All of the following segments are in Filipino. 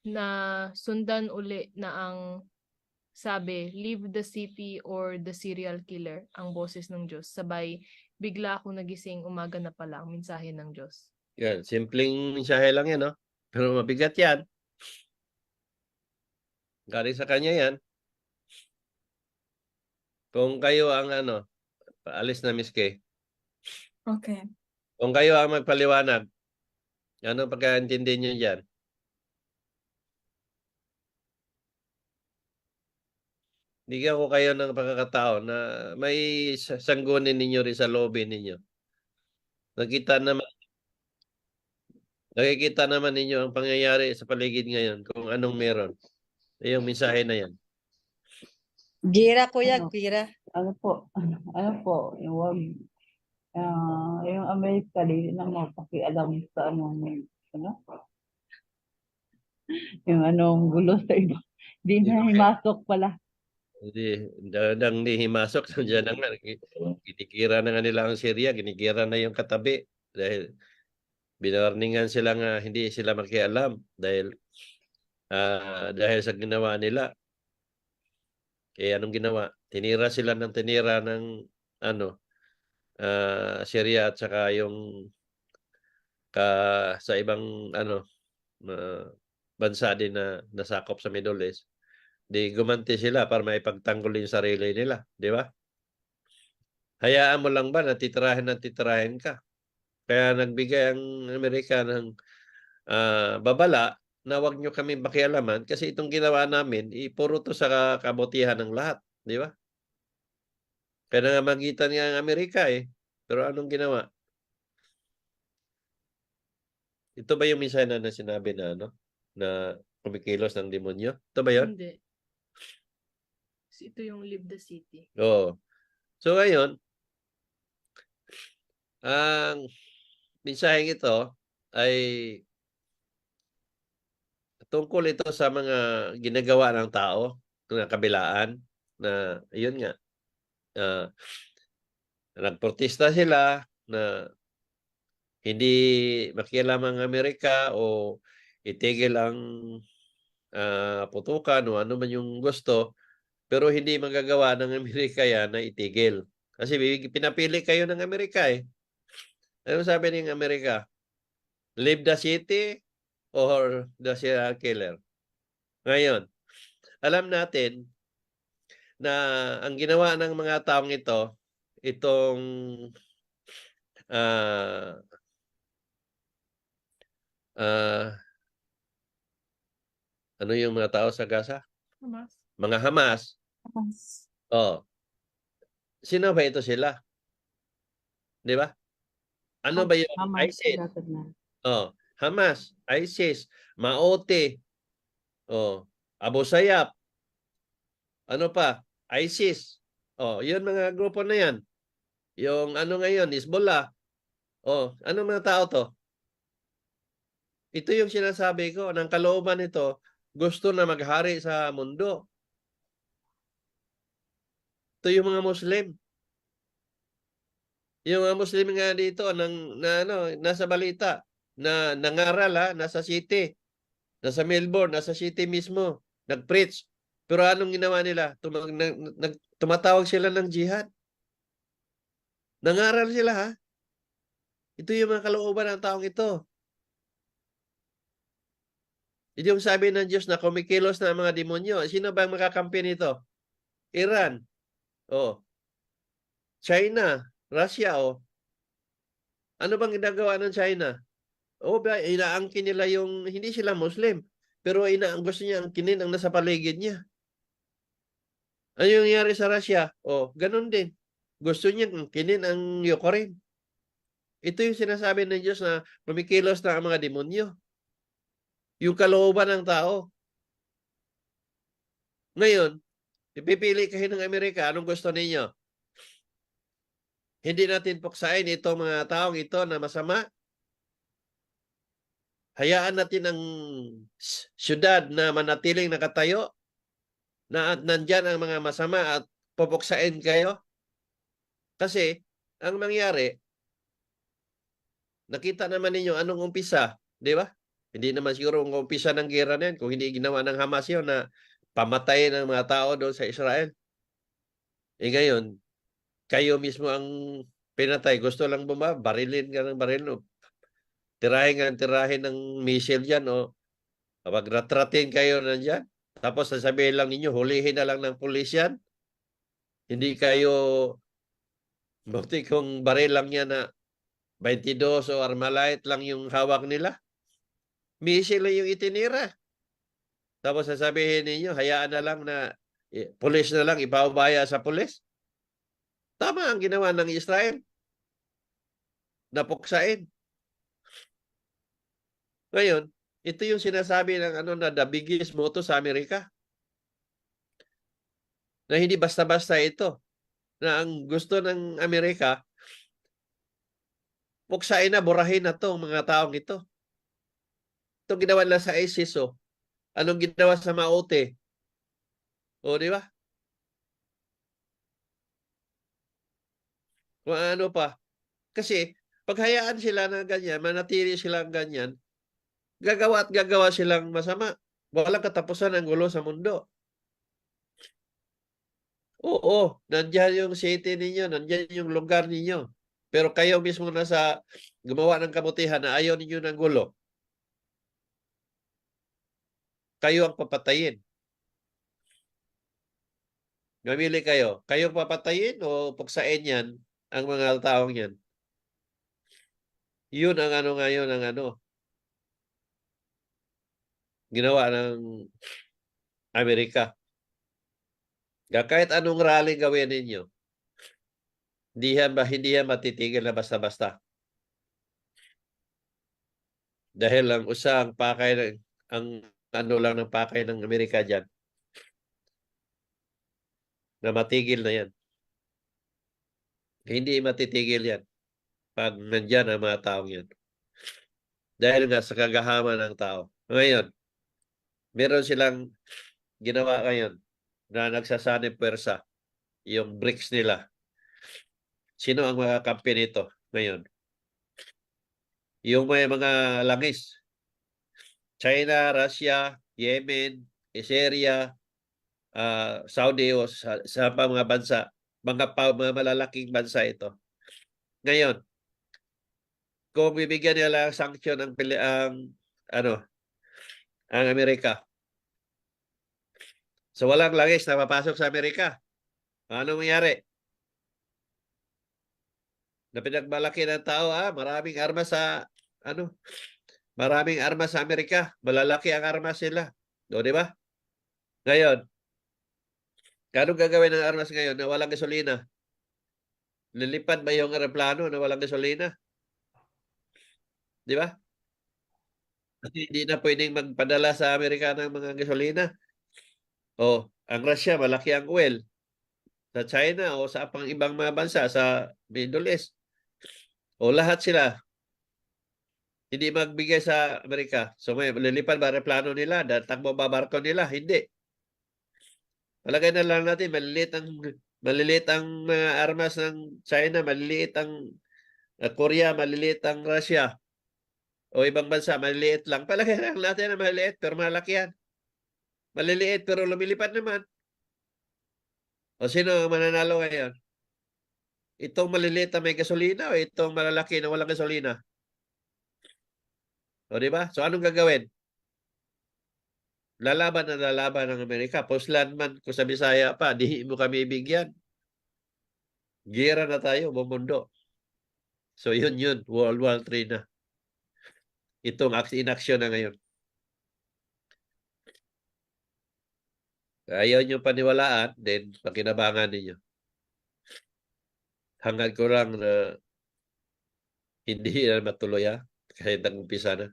na sundan uli na ang sabi, leave the city or the serial killer, ang boses ng Diyos. Sabay, bigla akong nagising, umaga na pala ang mensahe ng Diyos. Yan, simpleng mensahe lang yan, no? Pero mabigat yan. Galing sa kanya yan. Kung kayo ang paalis na Miss Kay. Okay. Kung kayo ang magpaliwanag, ano pagkaintindi niyo dyan? Bigyan ko kayo ng pagkakataon na may sanggunin ninyo rin sa lobby ninyo. Nakikita naman ninyo ang pangyayari sa paligid ngayon kung anong meron. Yung mensahe na yan. Gira, kuya, gira. Ano po, yung Amerika, di na mapakialam sa yung anong gulo sa iba. Di na himasok pala. Hindi, hindi himasok. Diyan na nga. Kinikira na nga nila ang Syria. Kinikira na yung katabi. Dahil binarningan sila nga hindi sila makialam. Dahil sa ginawa nila. Eh, anong ginawa? Tinira sila ng Syria at saka yung sa ibang bansa din na nasakop sa Middle East. Di gumanti sila para maipagtanggol yung sarili nila, di ba? Hayaan mo lang ba na titirahin ka? Kaya nagbigay ang Amerika ng babala na wag nyo kami makialaman kasi itong ginawa namin, puro to sa kabutihan ng lahat, di ba? Kaya nangamagitan nga ang Amerika eh. Pero anong ginawa? Ito ba yung mensahe na sinabi na na kumikilos ng demonyo? Ito ba yun? Hindi. Ito yung leave the city. Oo. So ngayon, ang mensaheng ito ay tungkol ito sa mga ginagawa ng tao na kabilaan na yun nga nagprotesta sila na hindi makialam ang Amerika o itigil ang putukan o ano man yung gusto pero hindi magagawa ng Amerika yan na itigil. Kasi pinapili kayo ng Amerika eh. Ano sabi ng Amerika? Leave the city or the serial killer? Ngayon, alam natin na ang ginawa ng mga taong ito, itong ano yung mga tao sa Gaza? Hamas. Mga Hamas. Oh. Sino ba ito sila? Di ba? Ano ba yung ISIS? Oh, Hamas, ISIS, Maote, Abu Sayyaf. Ano pa? ISIS. Yun mga grupo na yan. Yung ngayon, Hezbollah. Ano mga tao to? Ito yung sinasabi ko, ng kalooban nito, gusto na maghari sa mundo. Ito yung mga Muslim. Yung mga Muslim nga dito nasa balita na nangaral nasa city, nasa Melbourne, nasa city mismo, nag-preach. Pero anong ginawa nila? Tumatawag sila ng jihad. Nangaral sila ha. Ito yung mga kalooban ng taong ito. Ito yung sabi ng Diyos na kumikilos na mga demonyo. Sino ba ang makakampi nito? Iran. China. Russia. Ano bang ginagawa ng China? Inaangkin nila yung, hindi sila Muslim. Pero gusto niya angkinin ang nasa paligid niya. Ano yung nangyari sa Russia? Ganun din. Gusto niya angkinin ang Ukraine. Ito yung sinasabi ng Diyos na kumikilos na ang mga demonyo. Yung kalooban ng tao. Ngayon, ipipili kayo ng Amerika, anong gusto ninyo? Hindi natin puksain itong mga taong ito na masama. Hayaan natin ang syudad na manatiling nakatayo na nandyan ang mga masama at pupuksain kayo. Kasi, ang nangyari, nakita naman ninyo anong umpisa, di ba? Hindi naman siguro kung umpisa ng gera na yan, kung hindi ginawa ng Hamas yun na pamatayin ng mga tao doon sa Israel. Ngayon, kayo mismo ang pinatay. Gusto lang barilin ka ng baril. O, tirahin ng missile dyan o pag-ratratin kayo nandyan. Tapos sasabihin lang ninyo, hulihin na lang ng pulis yan. Hindi kayo, buti kung baril lang yan na 22 o Armalite lang yung hawak nila. Missile lang yung itinira. Tapos sasabihin ninyo, hayaan na lang na pulis na lang, ipaubaya sa pulis. Tama ang ginawa ng Israel. Napuksain. Ngayon, ito yung sinasabi ng na the biggest motto sa Amerika. Na hindi basta-basta ito. Na ang gusto ng Amerika, puksain na, burahin na to mga taong ito. Itong ginawa nila sa ISIS, oh. Anong ginawa sa Maute? O, di ba? Kung ano pa. Kasi, paghayaan sila na ganyan, manatili silang ganyan, gagawa at gagawa silang masama. Walang katapusan ang gulo sa mundo. Oo, nandyan yung city ninyo, nandyan yung lugar ninyo. Pero kayo mismo nasa gumawa ng kabutihan na ayaw ninyo ng gulo. Kayo ang papatayin. Mamili kayo. Kayo papatayin o puksain yan ang mga taong yan. Yun ang ngayon ang ginawa ng Amerika. Kahit anong rally gawin ninyo, hindi yan matitigil na basta-basta. Dahil ang usang pakay ang lang ng pakay ng Amerika dyan, na matigil na yan. Hindi matitigil yan pag nandyan ang mga taong yan. Dahil nga sa kagahaman ng tao. Ngayon, meron silang ginawa ngayon na nagsasanib pwersa yung BRICS nila. Sino ang mga kampi nito ngayon? Yung may mga langis. China, Russia, Yemen, Syria, Saudi o sa mga bansa. Mga malalaking bansa ito. Ngayon, kung bibigyan nila sanction ang Amerika. So walang langis na papasok sa Amerika. Ano mangyari? Na pinagmalaki ng tao, maraming armas maraming armas sa Amerika. Malalaki ang armas nila. O, di ba? Ngayon, anong gagawin ng armas ngayon na walang gasolina? Lilipad ba yung aeroplano na walang gasolina? Di ba? Kasi hindi na pwedeng magpadala sa Amerika ng mga gasolina. O, ang Russia, malaki ang oil. Sa China o sa pang ibang mga bansa sa Middle East. O lahat sila hindi magbigay sa Amerika. So may lilipad ba aeroplano nila? Takbo ba barko nila? Hindi. Palagay na lang natin, maliliit ang mga armas ng China, maliliit ang Korea, maliliit ang Russia. O ibang bansa, maliliit lang. Palagay na lang natin na maliliit, pero malaki yan. Maliliit, pero lumilipad naman. O sino ang mananalo ngayon? Itong maliliit na may gasolina o itong malalaki na walang gasolina? O di ba? So anong gagawin? Lalaban ng Amerika. Puslan man kung sa Bisaya pa, di mo kami bigyan. Gira na tayo, buong mundo. So yun, World War III na. Itong inaksyon na ngayon. Ayaw nyo paniwalaan, then pakinabangan ninyo. Hangad ko lang na hindi na matuloy kahit ang umpisa na.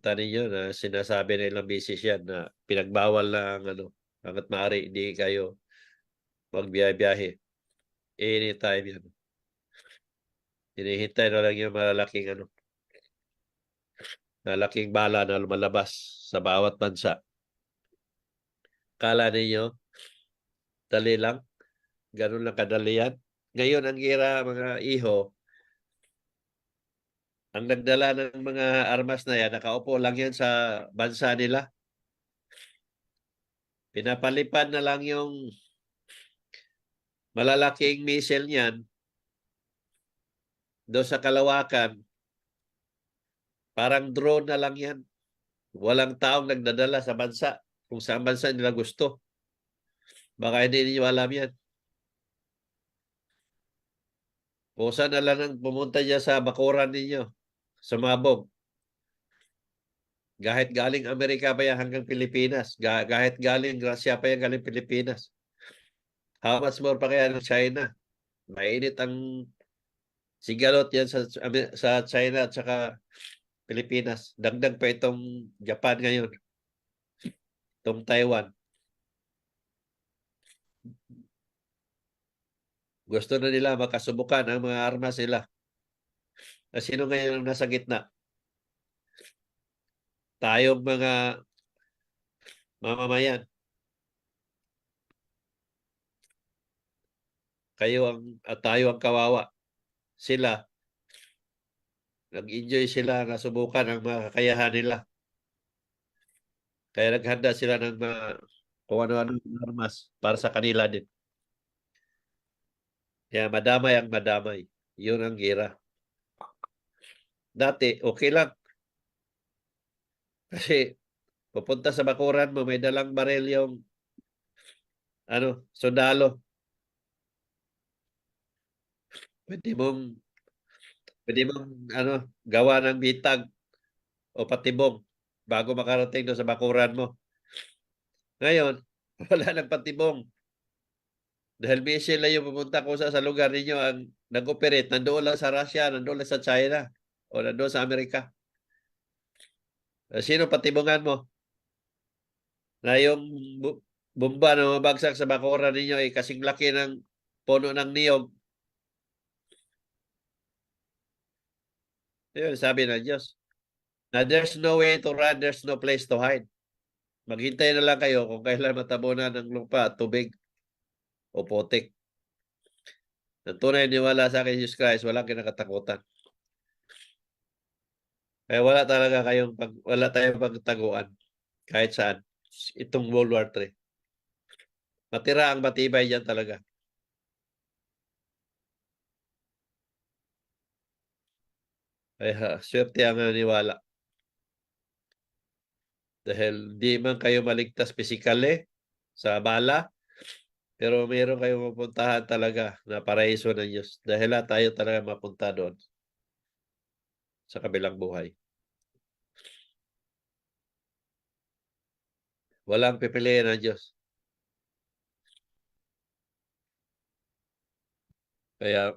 Tanin nyo na sinasabi na ilang bisis yan na pinagbawal na hanggat maaari hindi kayo magbiyahe. Anytime yan. Hinihintay na lang yung malaking bala na lumalabas sa bawat bansa. Kala ninyo, dali lang. Ganun lang kadali yan. Ngayon, ang gira mga iho, Ang nagdala ng mga armas na yan, nakaupo lang yan sa bansa nila. Pinapalipad na lang yung malalaking missile niyan doon sa kalawakan. Parang drone na lang yan. Walang taong nagdadala sa bansa kung saan bansa nila gusto. Baka hindi niyo alam yan. Kusa na lang ang pumunta niya sa bakuran ninyo. Sumabog. Kahit galing Amerika pa yan hanggang Pilipinas. Kahit galing Russia pa yan galing Pilipinas. How much more pa kaya ng China? Mainit ang sigalot yan sa China at saka Pilipinas. Dagdag pa itong Japan ngayon. Itong Taiwan. Gusto na nila makasubukan ang mga armas nila. Sino ngayon ang nasa gitna? Tayong mga mamamayan. Tayo ang kawawa. Sila, nag-enjoy sila, nasubukan ang mga kakayahan nila. Kaya naghanda sila ng mga kung ano-ano armas para sa kanila din. Kaya madamay ang madamay. Yun ang gira. Dati, okay lang. Kasi pupunta sa bakuran mo, may dalang baril yung sundalo. Pwede mong gawa ng bitag o patibong bago makarating doon sa bakuran mo. Ngayon, wala nang patibong. Dahil missile na yung pupunta ko sa lugar ninyo ang nag-operate. Nandoon lang sa Russia, nandoon lang sa China, o nandoon sa Amerika. Sino patibungan mo? Na yung bomba na mabagsak sa bakuran ninyo ay kasing laki ng puno ng niyog. Yun, sabi ng Diyos. Na there's no way to run, there's no place to hide. Maghintay na lang kayo kung kailan matabunan ng lupa at tubig o putik. Ang tunay niwala sa akin, Jesus Christ, walang kinakatakutan. Kaya wala tayong pagtaguan kahit saan. Itong World War III. Matira ang matibay dyan talaga. Kaya swerte ang naniwala. Dahil di man kayo maligtas physically sa bala, pero mayroon kayong mapuntahan talaga na paraiso ng Diyos. Dahil tayo talaga mapunta doon sa kabilang buhay. Walang pipiliin ng Diyos. Kaya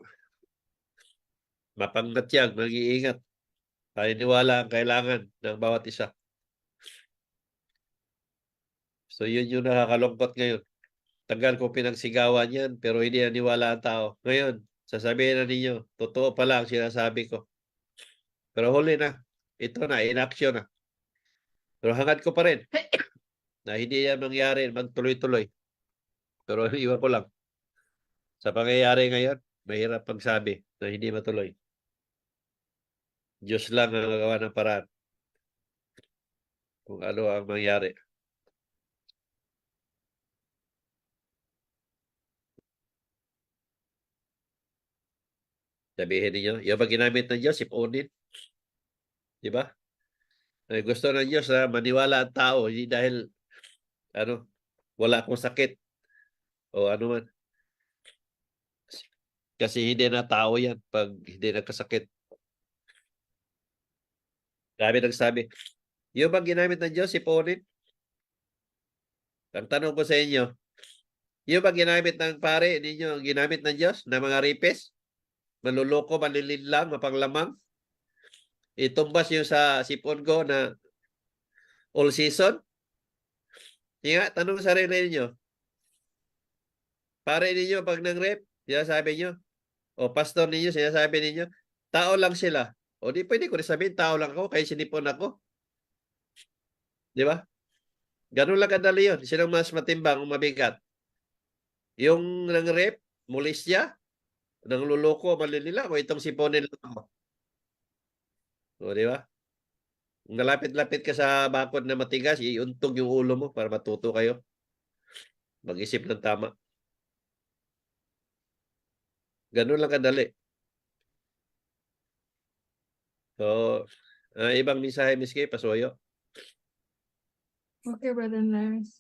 mapangnatiyag, mag-iingat. Paniniwala ang kailangan ng bawat isa. So yun yung nakakalungkot ngayon. Tagal ko pinagsigawan yan, pero hindi naniwala ang tao. Ngayon, sasabihin na ninyo, totoo pala ang sinasabi ko. Pero huli na. Ito na, in action na. Pero hangad ko pa rin na hindi yan mangyari, magtuloy-tuloy. Pero iwan ko lang. Sa pangyayari ngayon, mahirap pagsabi na hindi matuloy. Diyos lang ang nagawa ng paraan kung ano ang mangyari. Sabihin niyo, yung pag ginamit ng Diyos, ipunin. Di ba? Gusto ng Diyos na maniwala ang tao, hindi dahil wala akong sakit o ano man. Kasi hindi na tao yan pag hindi nagkasakit. Dami nagsabi, yung bang ginamit ng Diyos, ipunin? Ang tanong ko sa inyo, yung bang ginamit ng pare ninyo, ginamit ng Diyos na mga ripes? Manluloko, manlilinlang, mapanglamang? Itumbas yung sa sipon ko na all season? Nga, tanong sa sarili ninyo. Pare ninyo pag nang-rep, sinasabi nyo, o pastor ninyo, sinasabi ninyo, tao lang sila. O di pwede ko rin sabihin, tao lang ako, kaya sinipon ako. Di ba? Ganun lang kadali yun. Sinong mas matimbang o mabigat? Yung nang-rep, molestya, nangluloko, malilila, o itong siponin lang ako. O, di ba? Nalapit-lapit ka sa bakod na matigas, iuntog yung ulo mo para matuto kayo. Mag-isip ng tama. Ganun lang kadali. So, ibang mensahe, Miss Kay, pasuyo. Okay, Brother Lars.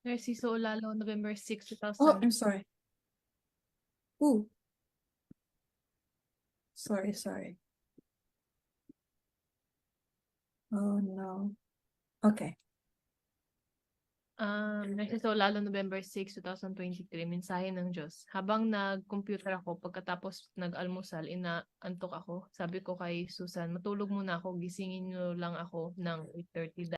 Narciso Olalo, November 6, 2000. Oh, I'm sorry. Ooh. Sorry. Oh, no. Okay. Narciso Olalo, November 6, 2023. Mensahe ng Diyos. Habang nag-computer ako, pagkatapos nag-almusal, inaantok ako. Sabi ko kay Susan, matulog muna ako, gisingin niyo lang ako ng 8:30.